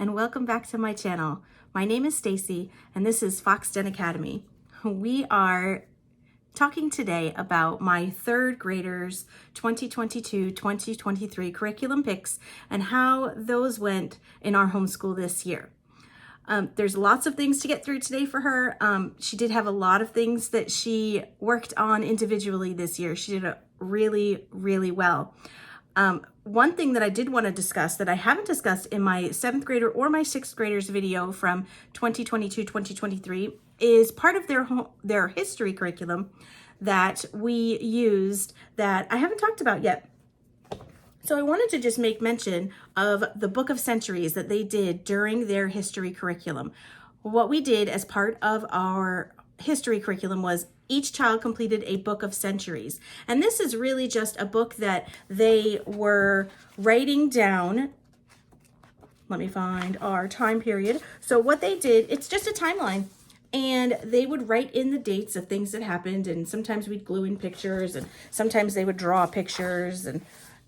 and welcome back to my channel. My name is Stacy and this is Fox Den Academy. We are talking today about my third graders 2022-2023 curriculum picks and how those went in our homeschool this year. There's lots of things to get through today for her. She did have a lot of things that she worked on individually this year. She did it really, really well. One thing that I did want to discuss that I haven't discussed in my 7th grader or my 6th graders video from 2022-2023 is part of their history curriculum that we used that I haven't talked about yet. So I wanted to just make mention of the Book of Centuries that they did during their history curriculum. What we did as part of our history curriculum was each child completed a book of centuries. And this is really just a book that they were writing down. Let me find our time period. So what they did, it's just a timeline. And they would write in the dates of things that happened. And sometimes we'd glue in pictures and sometimes they would draw pictures and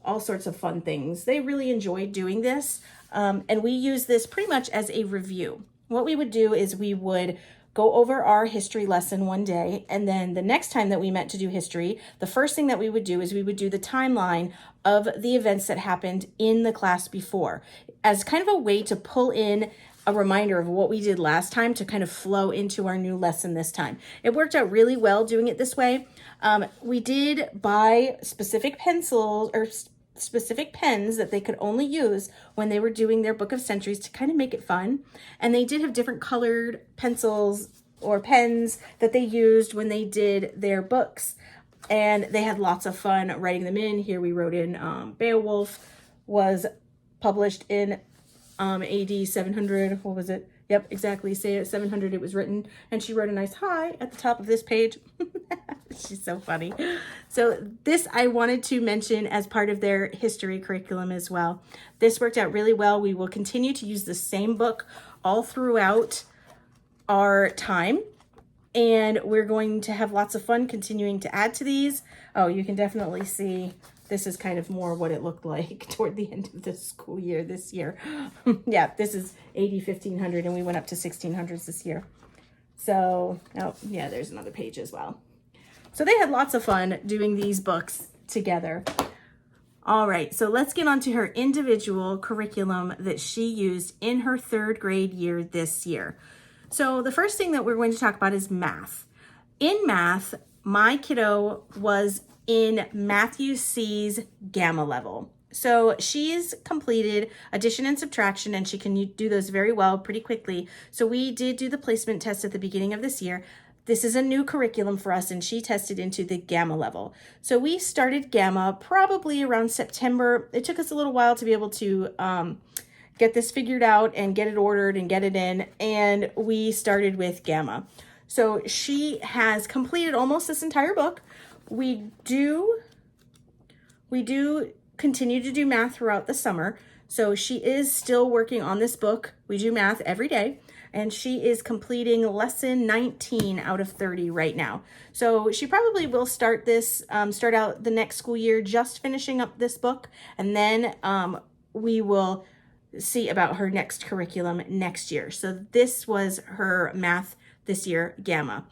all sorts of fun things. They really enjoyed doing this. And we use this pretty much as a review. What we would do is we would go over our history lesson one day, and then the next time that we met to do history, the first thing that we would do is we would do the timeline of the events that happened in the class before, as kind of a way to pull in a reminder of what we did last time to kind of flow into our new lesson this time. It worked out really well doing it this way. We did buy specific pencils or specific pens that they could only use when they were doing their Book of Centuries to kind of make it fun. And they did have different colored pencils or pens that they used when they did their books. And they had lots of fun writing them in. Here we wrote in Beowulf was published in AD 700. What was it? Yep, exactly. Say it 700 it was written. And she wrote a nice hi at the top of this page. She's so funny. So this I wanted to mention as part of their history curriculum as well. This worked out really well. We will continue to use the same book all throughout our time. And we're going to have lots of fun continuing to add to these. Oh, you can definitely see this is kind of more what it looked like toward the end of the school year this year. Yeah, this is AD 1500 and we went up to 1600s this year. So, oh yeah, there's another page as well. So they had lots of fun doing these books together. All right, so let's get on to her individual curriculum that she used in her 3rd grade year this year. So the first thing that we're going to talk about is math. In math, my kiddo was in Matthew C's Gamma level. So she's completed addition and subtraction and she can do those very well pretty quickly. So we did do the placement test at the beginning of this year. This is a new curriculum for us and she tested into the Gamma level. So we started Gamma probably around September. It took us a little while to be able to get this figured out and get it ordered and get it in. And we started with Gamma. So she has completed almost this entire book. We do continue to do math throughout the summer. So she is still working on this book. We do math every day. And she is completing lesson 19 out of 30 right now. So she probably will start out the next school year just finishing up this book. And then we will see about her next curriculum next year. So this was her math this year, Gamma.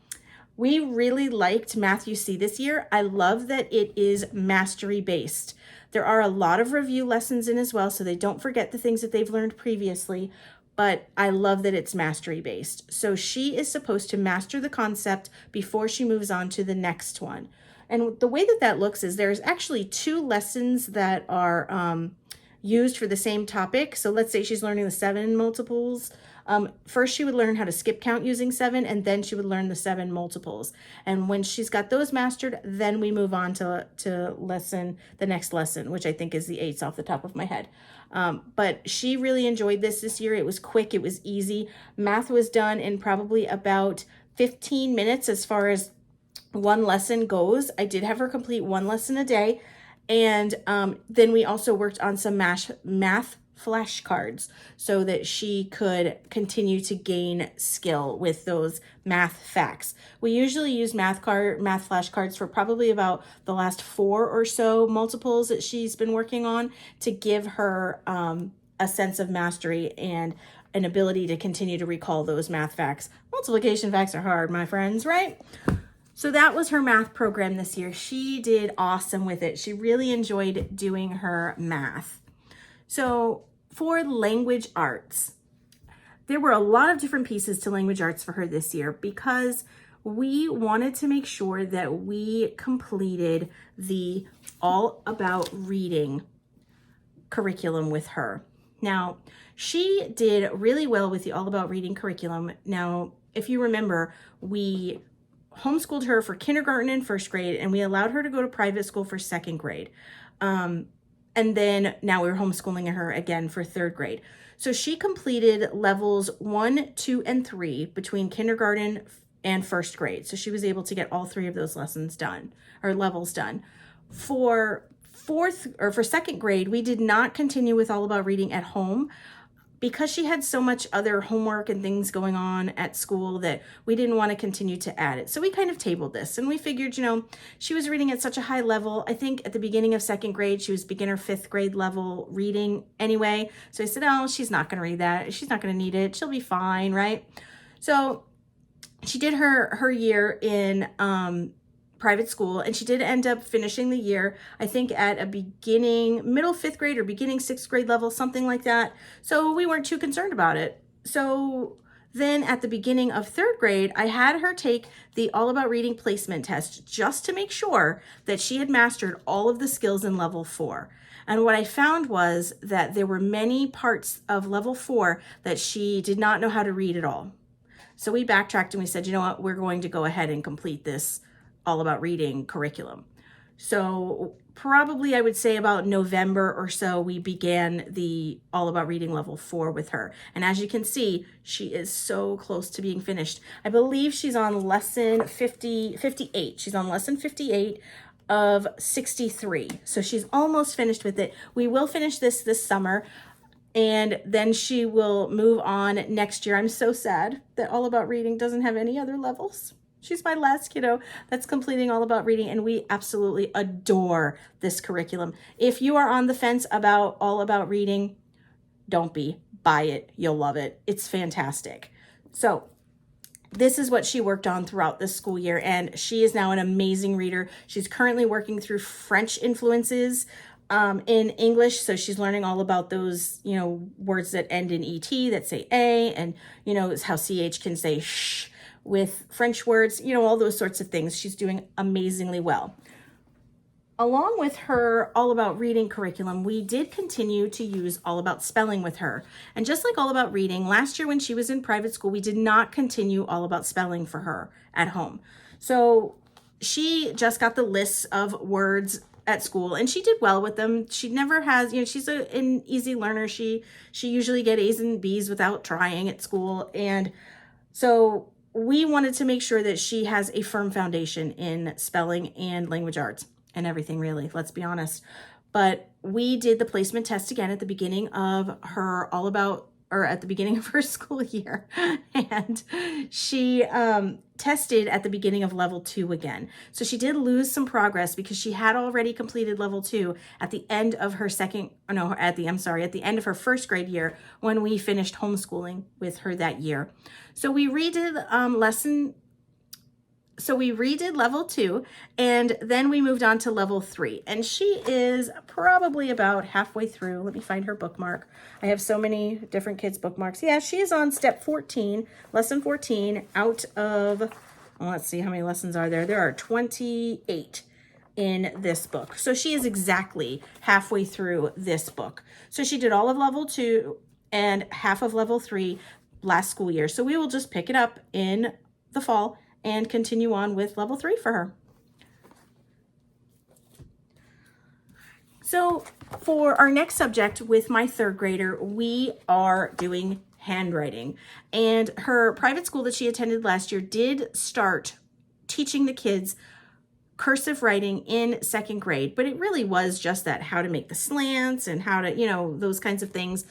We really liked Matthew C this year. I love that it is mastery based. There are a lot of review lessons in as well, so they don't forget the things that they've learned previously, but I love that it's mastery based. So she is supposed to master the concept before she moves on to the next one. And the way that that looks is there's actually 2 lessons that are used for the same topic. So let's say she's learning the 7 multiples. First, she would learn how to skip count using 7, and then she would learn the 7 multiples. And when she's got those mastered, then we move on to the next lesson, which I think is the 8s off the top of my head. But she really enjoyed this year. It was quick. It was easy. Math was done in probably about 15 minutes as far as one lesson goes. I did have her complete 1 lesson a day. And then we also worked on some math flashcards so that she could continue to gain skill with those math facts. We usually use math flashcards for probably about the last 4 or so multiples that she's been working on to give her a sense of mastery and an ability to continue to recall those math facts. Multiplication facts are hard, my friends, right? So that was her math program this year. She did awesome with it. She really enjoyed doing her math. So for language arts, there were a lot of different pieces to language arts for her this year because we wanted to make sure that we completed the All About Reading curriculum with her. Now, she did really well with the All About Reading curriculum. Now, if you remember, we homeschooled her for kindergarten and first grade, and we allowed her to go to private school for second grade. And then now we're homeschooling her again for third grade. So she completed levels 1, 2, and 3 between kindergarten and first grade. So she was able to get all 3 of those lessons done, or levels done. For second grade, we did not continue with All About Reading at home because she had so much other homework and things going on at school that we didn't want to continue to add it. So we kind of tabled this, and we figured, she was reading at such a high level. I think at the beginning of second grade, she was beginner 5th grade level reading anyway. So I said, oh, she's not going to read that. She's not going to need it. She'll be fine, right? So she did her year in private school, and she did end up finishing the year, I think at a middle 5th grade or beginning 6th grade level, something like that. So we weren't too concerned about it. So then at the beginning of 3rd grade, I had her take the All About Reading placement test just to make sure that she had mastered all of the skills in level 4. And what I found was that there were many parts of level 4 that she did not know how to read at all. So we backtracked and we said, you know what, we're going to go ahead and complete this All About Reading curriculum. So probably I would say about November or so, we began the All About Reading level 4 with her. And as you can see, she is so close to being finished. I believe she's on lesson 58. She's on lesson 58 of 63. So she's almost finished with it. We will finish this summer, and then she will move on next year. I'm so sad that All About Reading doesn't have any other levels. She's my last kiddo that's completing All About Reading, and we absolutely adore this curriculum. If you are on the fence about All About Reading, don't be. Buy it. You'll love it. It's fantastic. So this is what she worked on throughout this school year, and she is now an amazing reader. She's currently working through French influences in English, so she's learning all about those, words that end in ET, that say A, and, how CH can say sh with French words, all those sorts of things. She's doing amazingly well. Along with her All About Reading curriculum, we did continue to use All About Spelling with her. And just like All About Reading, last year when she was in private school, we did not continue All About Spelling for her at home. So she just got the lists of words at school, and she did well with them. She never has, she's an easy learner. She usually get A's and B's without trying at school. And so we wanted to make sure that she has a firm foundation in spelling and language arts and everything, really, let's be honest. But we did the placement test again at the beginning of her at the beginning of her school year. And she tested at the beginning of level 2 again. So she did lose some progress because she had already completed level 2 at the end of her at the end of her first grade year when we finished homeschooling with her that year. So we redid level 2, and then we moved on to level 3. And she is probably about halfway through. Let me find her bookmark. I have so many different kids' bookmarks. Yeah, she is on step 14, lesson 14, out of, let's see how many lessons are there. There are 28 in this book. So she is exactly halfway through this book. So she did all of level 2 and half of level 3 last school year. So we will just pick it up in the fall and continue on with level 3 for her. So for our next subject with my 3rd grader, we are doing handwriting. And her private school that she attended last year did start teaching the kids cursive writing in 2nd grade, but it really was just that, how to make the slants and how to, those kinds of things.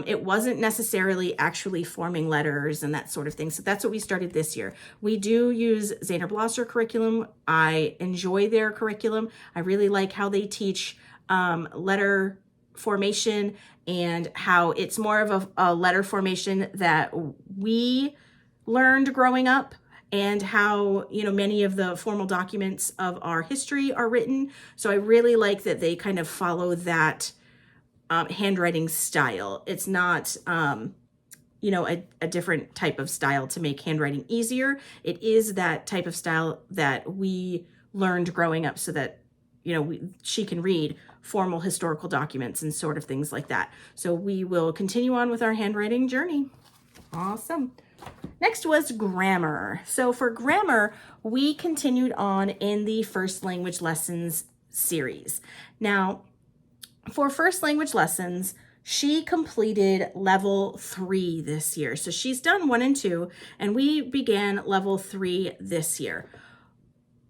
It wasn't necessarily actually forming letters and that sort of thing. So that's what we started this year. We do use Zaner Blosser curriculum. I enjoy their curriculum. I really like how they teach letter formation and how it's more of a letter formation that we learned growing up, and how, you know, many of the formal documents of our history are written. So I really like that they kind of follow that handwriting style. It's not, you know, a different type of style to make handwriting easier. It is that type of style that we learned growing up so that, you know, she can read formal historical documents and sort of things like that. So we will continue on with our handwriting journey. Awesome. Next was grammar. So for grammar, we continued on in the first language lessons series. Now, for first language lessons, she completed level 3 this year. So she's done 1 and 2, and we began level 3 this year.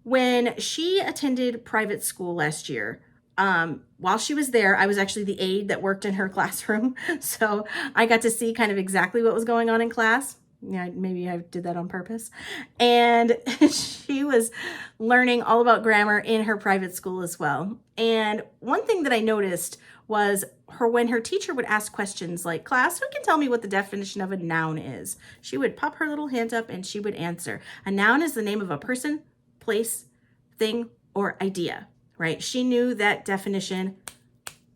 When she attended private school last year, while she was there, I was actually the aide that worked in her classroom. So I got to see kind of exactly what was going on in class. Yeah, maybe I did that on purpose. And she was learning all about grammar in her private school as well. And one thing that I noticed was when her teacher would ask questions like, class, who can tell me what the definition of a noun is? She would pop her little hand up and she would answer. A noun is the name of a person, place, thing, or idea, right? She knew that definition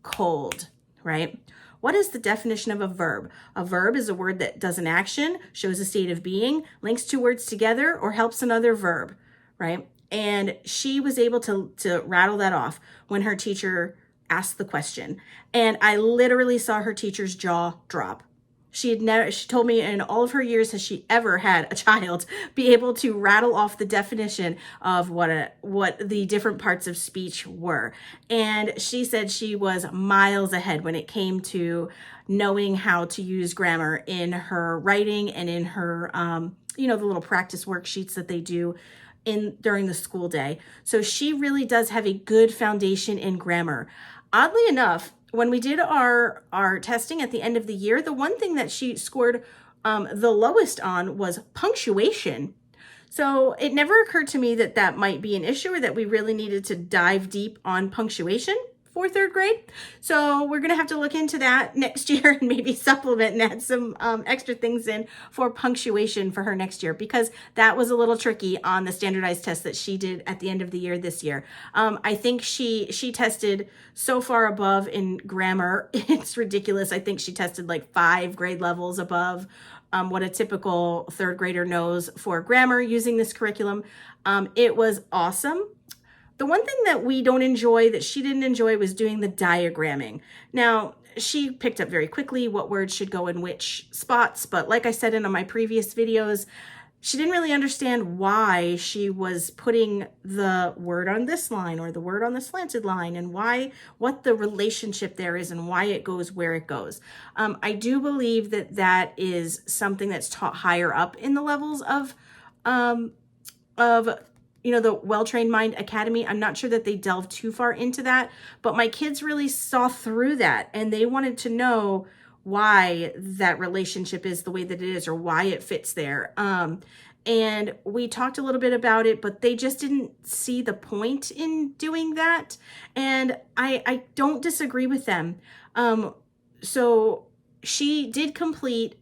cold, right? What is the definition of a verb? A verb is a word that does an action, shows a state of being, links two words together, or helps another verb, right? And she was able to rattle that off when her teacher asked the question. And I literally saw her teacher's jaw drop. She told me in all of her years has she ever had a child be able to rattle off the definition of what the different parts of speech were. And she said she was miles ahead when it came to knowing how to use grammar in her writing and in her, you know, the little practice worksheets that they do during the school day. So she really does have a good foundation in grammar. Oddly enough, when we did our testing at the end of the year, the one thing that she scored the lowest on was punctuation. So it never occurred to me that that might be an issue or that we really needed to dive deep on punctuation for 3rd grade. So we're going to have to look into that next year and maybe supplement and add some extra things in for punctuation for her next year, because that was a little tricky on the standardized test that she did at the end of the year this year. I think she tested so far above in grammar. It's ridiculous. I think she tested like 5 grade levels above what a typical 3rd grader knows for grammar using this curriculum. It was awesome. The one thing that we don't enjoy, that she didn't enjoy, was doing the diagramming. Now, she picked up very quickly what words should go in which spots, but like I said in my previous videos, she didn't really understand why she was putting the word on this line or the word on the slanted line, and what the relationship there is and why it goes where it goes. I do believe that that is something that's taught higher up in the levels of you know, the Well-Trained Mind Academy. I'm not sure that they delved too far into that, but my kids really saw through that, and they wanted to know why that relationship is the way that it is, or why it fits there. And we talked a little bit about it, but they just didn't see the point in doing that. And I don't disagree with them. So she did complete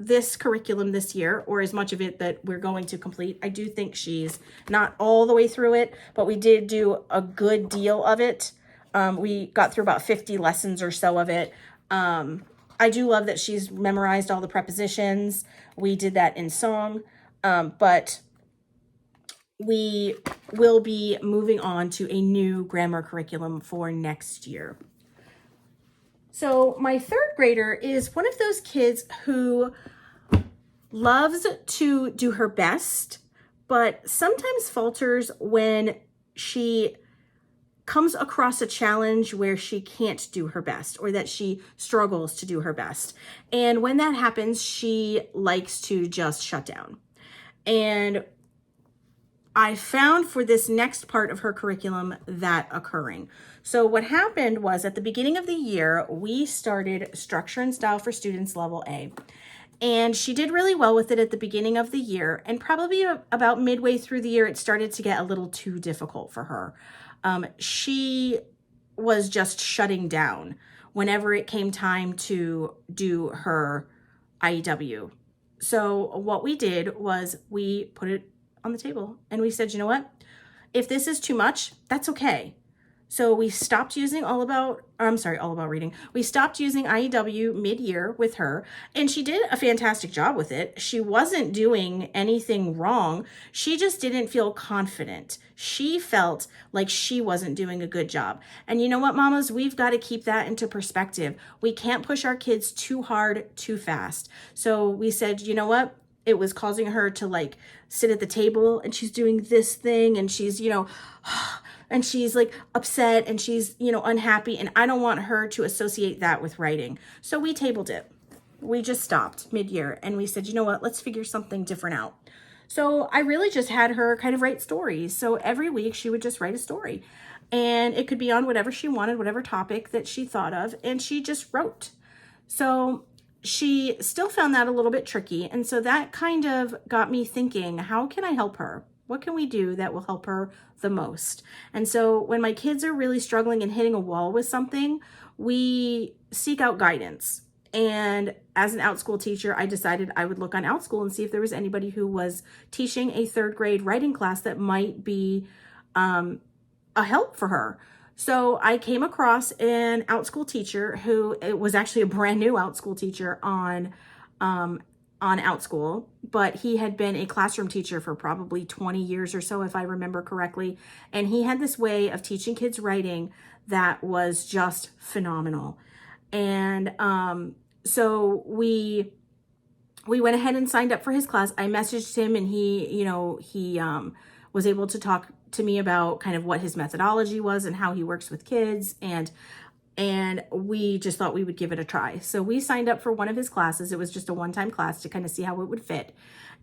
this curriculum this year, or as much of it that we're going to complete. I do think she's not all the way through it, but we did do a good deal of it. We got through about 50 lessons or so of it. I do love that she's memorized all the prepositions. We did that in song, but we will be moving on to a new grammar curriculum for next year. So my 3rd grader is one of those kids who loves to do her best, but sometimes falters when she comes across a challenge where she can't do her best, or that she struggles to do her best. And when that happens, she likes to just shut down. And I found for this next part of her curriculum that occurring. So what happened was, at the beginning of the year, we started Structure and Style for Students Level A. And she did really well with it at the beginning of the year, and probably about midway through the year, it started to get a little too difficult for her. She was just shutting down whenever it came time to do her IEW. So what we did was we put it on the table and we said, you know what? If this is too much, that's okay. So we stopped using All About Reading. We stopped using IEW mid-year with her, and she did a fantastic job with it. She wasn't doing anything wrong. She just didn't feel confident. She felt like she wasn't doing a good job. And you know what, mamas? We've got to keep that into perspective. We can't push our kids too hard, too fast. So we said, you know what? It was causing her to like sit at the table and she's doing this thing and she's, and she's like upset and she's, unhappy. And I don't want her to associate that with writing. So we tabled it. We just stopped mid-year and we said, you know what, let's figure something different out. So I really just had her kind of write stories. So every week she would just write a story and it could be on whatever she wanted, whatever topic that she thought of. And she just wrote. So she still found that a little bit tricky. And so that kind of got me thinking, how can I help her? What can we do that will help her the most? And so when my kids are really struggling and hitting a wall with something, we seek out guidance. And as an Outschool teacher, I decided I would look on Outschool and see if there was anybody who was teaching a 3rd grade writing class that might be a help for her. So I came across an Outschool teacher who it was actually a brand new Outschool teacher on Outschool, but he had been a classroom teacher for probably 20 years or so, if I remember correctly. And he had this way of teaching kids writing that was just phenomenal. And so we went ahead and signed up for his class. I messaged him and he was able to talk to me about kind of what his methodology was and how he works with kids. And we just thought we would give it a try. So we signed up for one of his classes. It was just a one-time class to kind of see how it would fit.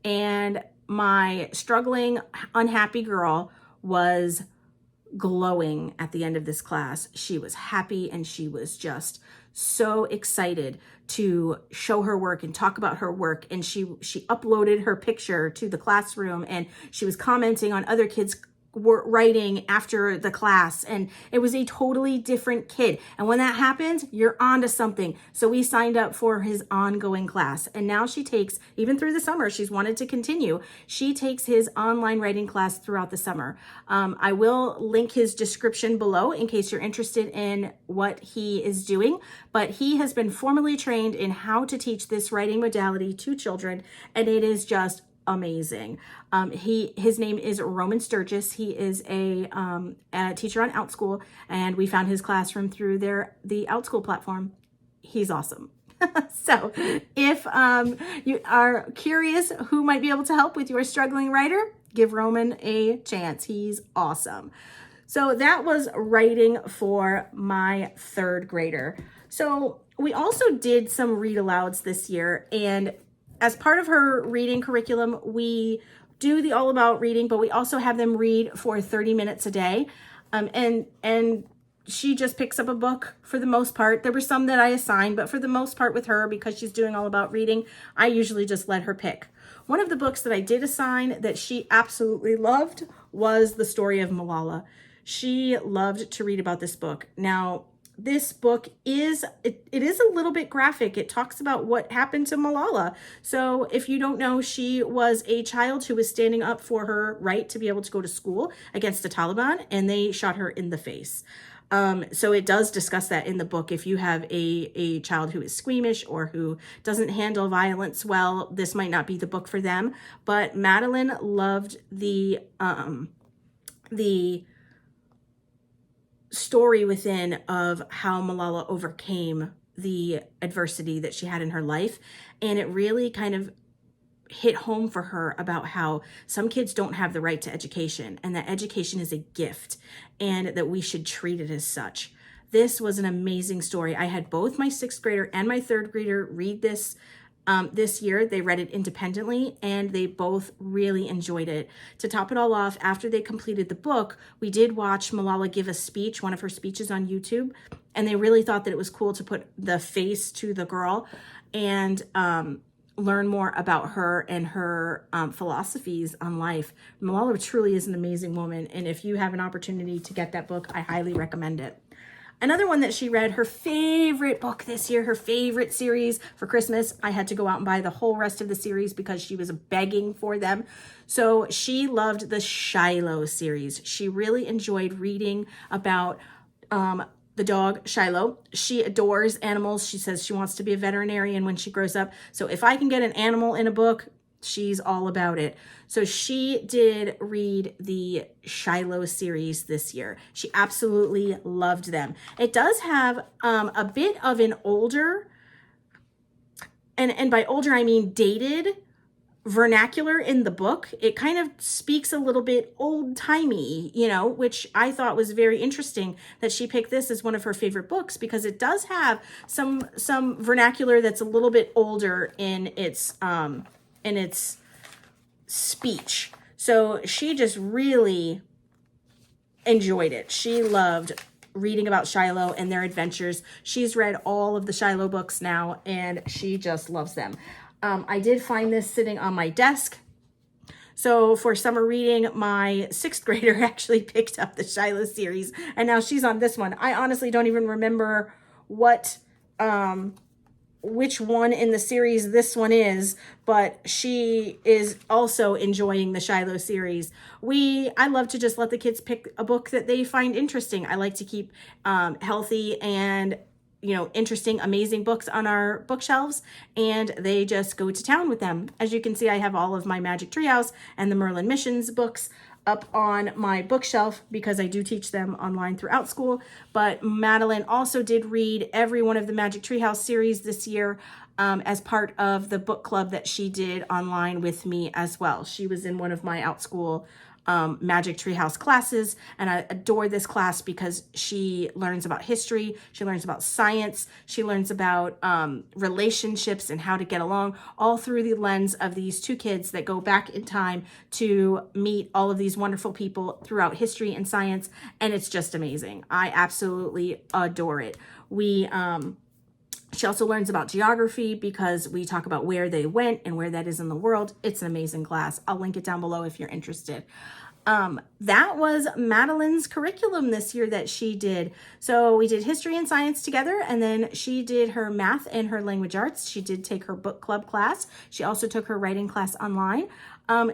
And my struggling, unhappy girl was glowing at the end of this class. She was happy and she was just so excited to show her work and talk about her work. And she uploaded her picture to the classroom and she was commenting on other kids' writing after the class, and it was a totally different kid. And when that happens, you're on to something. So we signed up for his ongoing class, and now she takes, even through the summer, she's wanted to continue. She takes his online writing class throughout the summer. I will link his description below in case you're interested in what he is doing, but he has been formally trained in how to teach this writing modality to children, and it is just amazing. His name is Roman Sturgis. He is a teacher on Outschool, and we found his classroom through the Outschool platform. He's awesome. So if you are curious who might be able to help with your struggling writer, give Roman a chance. He's awesome. So that was writing for my 3rd grader. So we also did some read alouds this year, and as part of her reading curriculum, we do the All About Reading, but we also have them read for 30 minutes a day. And she just picks up a book for the most part. There were some that I assigned, but for the most part with her, because she's doing All About Reading, I usually just let her pick. One of the books that I did assign that she absolutely loved was The Story of Malala. She loved to read about this book. Now, this book is a little bit graphic. It talks about what happened to Malala. So if you don't know, she was a child who was standing up for her right to be able to go to school against the Taliban, and they shot her in the face. So it does discuss that in the book. If you have a child who is squeamish or who doesn't handle violence well, this might not be the book for them. But Madeline loved the story within of how Malala overcame the adversity that she had in her life. And it really kind of hit home for her about how some kids don't have the right to education, and that education is a gift and that we should treat it as such. This was an amazing story. I had both my 6th grader and my 3rd grader read this year. They read it independently and they both really enjoyed it. To top it all off, after they completed the book, we did watch Malala give a speech, one of her speeches on YouTube, and they really thought that it was cool to put the face to the girl and learn more about her and her philosophies on life. Malala truly is an amazing woman, and if you have an opportunity to get that book, I highly recommend it. Another one that she read, her favorite book this year, her favorite series for Christmas. I had to go out and buy the whole rest of the series because she was begging for them. So she loved the Shiloh series. She really enjoyed reading about the dog Shiloh. She adores animals. She says she wants to be a veterinarian when she grows up. So if I can get an animal in a book, she's all about it. So she did read the Shiloh series this year. She absolutely loved them. It does have a bit of an older, and by older I mean dated, vernacular in the book. It kind of speaks a little bit old-timey, you know, which I thought was very interesting that she picked this as one of her favorite books, because it does have some vernacular that's a little bit older in its speech. So she just really enjoyed it. She loved reading about Shiloh and their adventures. She's read all of the Shiloh books now, and she just loves them. I did find this sitting on my desk. So for summer reading, my 6th grader actually picked up the Shiloh series, and now she's on this one. I honestly don't even remember which one in the series this one is, but she is also enjoying the Shiloh series. I love to just let the kids pick a book that they find interesting. I like to keep healthy and interesting, amazing books on our bookshelves, and they just go to town with them. As you can see, I have all of my Magic Treehouse and the Merlin Missions books up on my bookshelf because I do teach them online through Outschool. But Madeline also did read every one of the Magic Treehouse series this year as part of the book club that she did online with me as well. She was in one of my Outschool Magic Treehouse classes, and I adore this class because she learns about history, she learns about science, she learns about relationships and how to get along, all through the lens of these 2 kids that go back in time to meet all of these wonderful people throughout history and science, and it's just amazing. I absolutely adore it. She also learns about geography because we talk about where they went and where that is in the world. It's an amazing class. I'll link it down below if you're interested. That was Madeline's curriculum this year that she did. So we did history and science together, and then she did her math and her language arts. She did take her book club class. She also took her writing class online.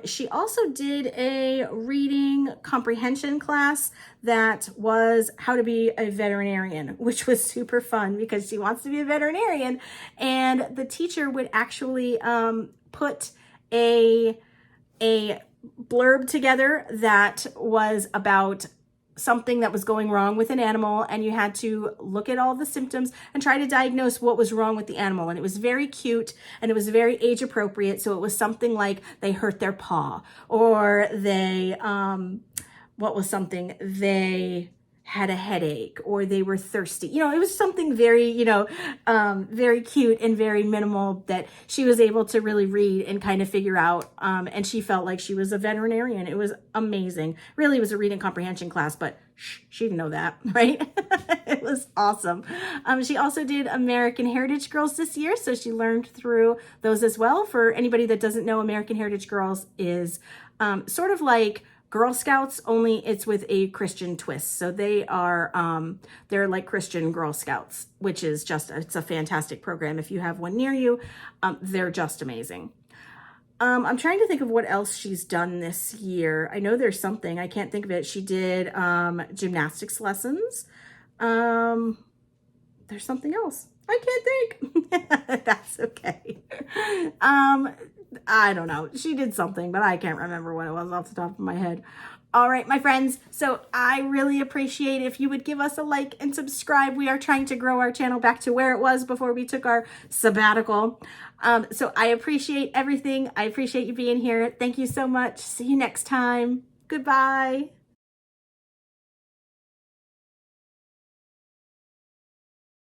She also did a reading comprehension class that was how to be a veterinarian, which was super fun because she wants to be a veterinarian, and the teacher would actually put a blurb together that was about something that was going wrong with an animal, and you had to look at all the symptoms and try to diagnose what was wrong with the animal. And it was very cute, and it was very age appropriate. So it was something like they hurt their paw, or they they had a headache, or they were thirsty. It was something very, very cute and very minimal that she was able to really read and kind of figure out. And she felt like she was a veterinarian. It was amazing. Really, it was a reading comprehension class, but she didn't know that, right? It was awesome. She also did American Heritage Girls this year, so she learned through those as well. For anybody that doesn't know, American Heritage Girls is sort of like Girl Scouts, only it's with a Christian twist. So they are, they're like Christian Girl Scouts, which is it's a fantastic program. If you have one near you, they're just amazing. I'm trying to think of what else she's done this year. I know there's something, I can't think of it. She did gymnastics lessons. There's something else. I can't think. That's okay. I don't know. She did something, but I can't remember what it was off the top of my head. All right, my friends. So I really appreciate if you would give us a like and subscribe. We are trying to grow our channel back to where it was before we took our sabbatical. So I appreciate everything. I appreciate you being here. Thank you so much. See you next time. Goodbye.